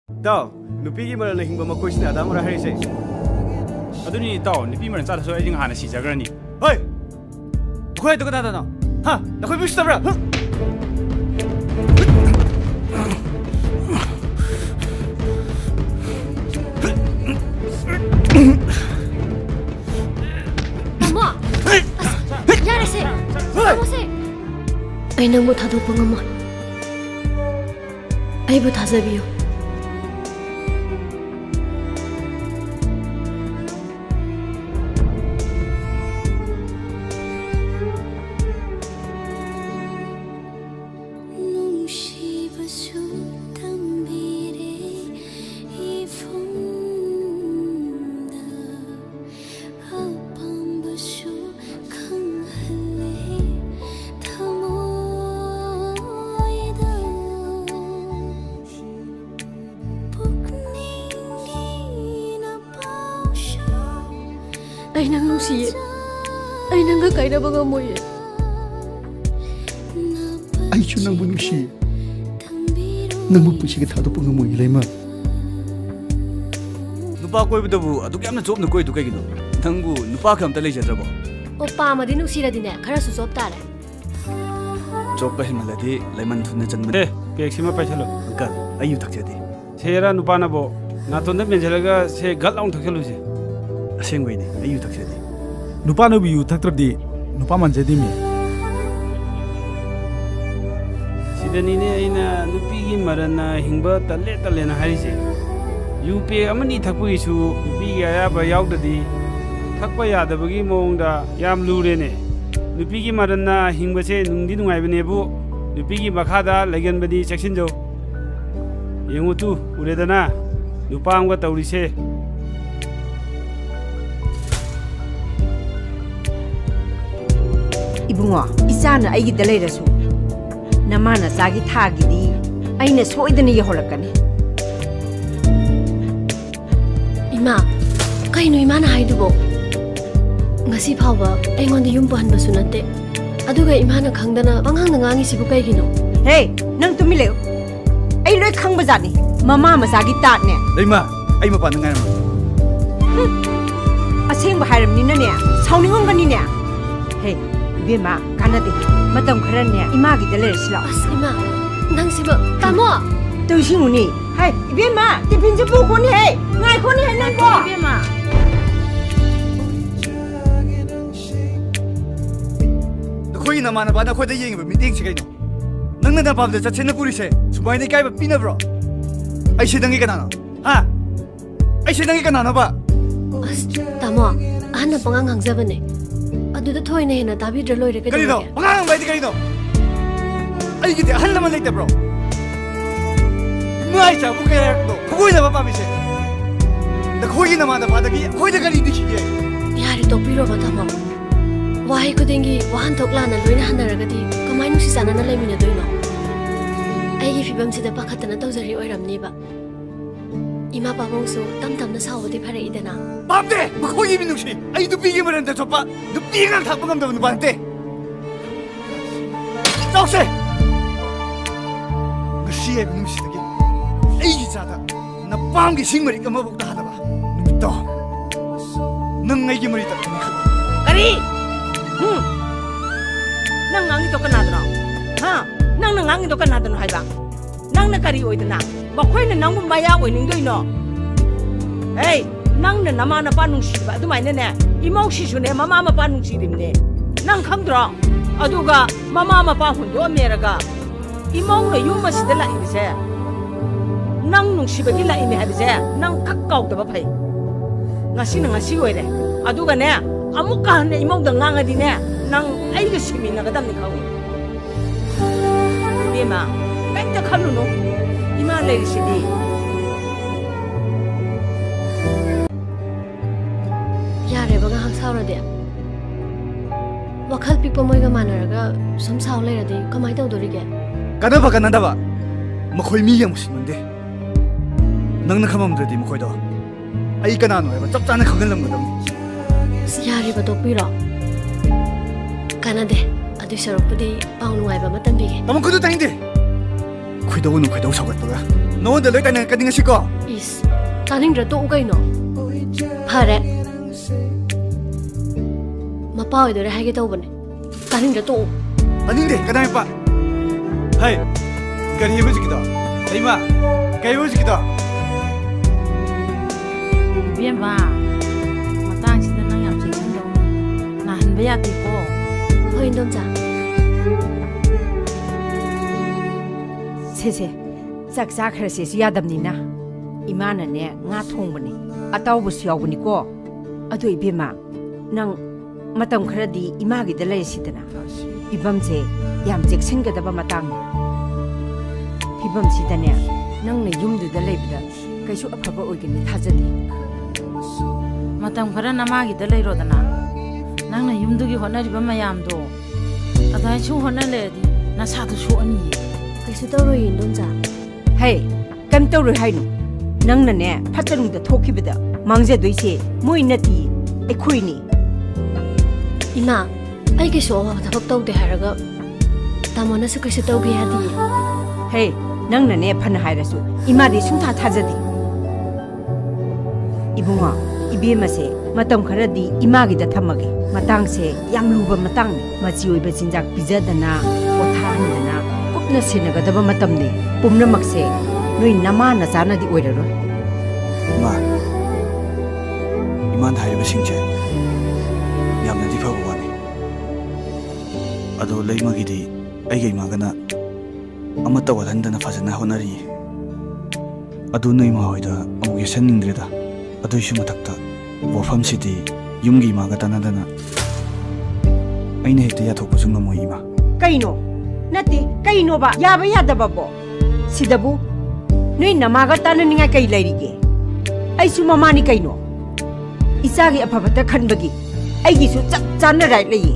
Tao, nupi gimana lagi hingga makoi sini ada orang hari saya. Aduh ni tao, nupi mana cara soal ini hana si jaga ni. Hei, kau itu kata apa? Hah, nak kau bisa berapa? Tama, ya rese, tama se. Ay nang mo thado pangamon. Ay bu thazabiyo. Ay nang nusiye, ay nang gagay na mga mo ye. Ay siya nang bunusiye, nang magpusi ka tato pang mo ilay ma. Nupa koi betul bu, aduh kiam na job na koi tu kayak gitu. Tanggu nupa kam talai jadra bo. Opa ma di nusira di ne, kara su job tare. Job pahil maladi, laiman tu na janman. Pek sima paisalo. Angkat, ayu tak jadi. Sera nupa na bo, na tonda menjelaga se galang tak chalo se. Asing gue ni, ayu tak jadi. Nupa nubi yu tak terdi, nupa man jadi mi. Sidani ne ina nupi gi marana hingba talle na hari se. Yupe amani thakpu isu nupi ya ba yaw dadi thakpa ya da bagi mong da yam lure ne. Nupi gi marana hingba se nungdi nungai bane bu nupi gi makha da lagan badi section jo. Yengu tu uredana nupa amga tawri se. Ibungo, isana aigi dalai rasu. Namana sagi thagi di, aina soidani yaholakani. Ima, kaino ima na haidu bo. Ngasi phawa, aingon di yum pahan basu nate. Aduga ima na khangdana panghang na ngangi sibu kai gino. Hey, nang tumile. Ay loy khang bazani. Mama masagi tat ne. Lima, ayu apa dengan nama? Asing baharam ni ne. Sauningong gani ne. Hey. Bima, kana de, matam kharan ne, ima gi dalai rasila. As ima, nang siba, tamo. Tawsi muni. Hai, bima, tipin je bu ko ni hai. Ngai ko ni hai nang ko. Bima. Koi nama na koi dah yang meeting sih kau. Nang na pabda chat cina puri se. Semua ini kau pina bro. Aisyah dengi kana no? Ha? Aisyah dengi kana no ba? As, tamo, anak pangang hang zaban ne. Aduh tu ini na tapi terlalu dekat. Kali no, pangang baik kali no. Ayo kita hal nama lagi bro. Ngai cah bukan aku. Koi nama apa bisa? Dah koi nama dah pada kiri, koi dah kali ini kiri. Yari topi ro batamo. Wahai ku dengi, wahan tokla na loina hana ragati. Kamai nusi sana na lagi mina doino. Ayi fibam sida pakatan na tahu zari oiram ni ba. Ima babong su tam na sawo di pare idana. Babde, koi ini nusi. Ayo tu pergi mana dah coba. Tu pergi kan tak pengam dah bante. Tahu se. Nasi ayo nusi lagi. Ayo jada. Napam ki sing mari kamu bukta ada ba. Nuto. Nang ayo mari tak ni. Kari. Nang ngangi to kana dro. Ha, nang ngangi to kana dro hai ba. Nang na kari oidana. Bakwai na nang maya oi ning doi no. Hey, nang na nama na panung si ba du mai ne ne. Imau si su ne mama ma panung si dim ne. Nang kham dro. Aduga mama ma pa hun do meraga. Imau na yuma si dala ibi se. Nang nung si ba gi la imi ha bi se. Nang kak kau da ba phai. Ngasi na ngasi oi de. Aduga ne amuk ka ne imau da nganga di ne. Nang ai ga simi na ga dam ni khau. Bima, kai ta khalu no. Ima lagi sini. Ya reba hang saura dia. Wakal pipa moi ga mana raga som saur le radi kamai tahu dori ke. Kenapa kan anda ba? Makoi mi yang mesti mende. Nang nak kamam dadi makoi dah. Ayi kan anu, cak cak nak kangen lam gadam. Ya reba topi ro. Kana de, adu sarok pudi pang nungai ba matan bige. Namun kudu tangin deh. Kau dah sahabat baga. 너한테 내 딸은 까딩 하실까? 이스 따닝들 또 오가이노 파래 마빠이들이 하게 되어보네 따닝들 또 오. 아닌데 까당이 빠 하이 까리 해보지기다 이마 까리 해보지기다 이비엠마 마땅시다 낭 얌생한다고 나 한배야 되고 허인 동자 세세 짝짝 하르세수 야답니나 이마나네 nga thongbani atawbusu yawbani ko adu ibema nang matam kharadi imagi da lay sidana ibamse yam jeksengadaba matang ibam sidane nang ne yumdu da laybida kaisu afaba oigani thajadi matam khara namagi da layrodana nang ne yumdu gi honariba mayamdo adai chu honaledi na sadu su ani kaisu tawro yin 동자 hey kam tawro hainu nang na ne phatarung da thokibida mangje doise moi nati ekhuini 이마 아이게 쇼와 다박 떠오대 하라가 다모나스 그시 떠오게 하디 hey nang na ne phan hairasu imadi sungtha thajadi ibunga ibemase matam kharadi imagi da thamage matangse yam luba matang machi oiba jinjak bijadana othanidana kupna sinagadaba matamne pumnamakse noi nama na janadi oiraro 마 이만 하이버싱제 얌나디 파고와니 아도 레이마기디 아이게 이마가나 아마따 와단다나 파자나 호나리 아도 너이마 호이다 아무게 센닝드레다 아도이슈 마탁다 워팜시디 융기 이마가 다나다나 아이네 헤트 야토고 중노 모이마 kaino nati kaino ba yaba yadaba bo sidabu noi namaga tananinga kai lairige ai su mamani kaino isagi apabata khanbagi ai gi su chak chana rai lei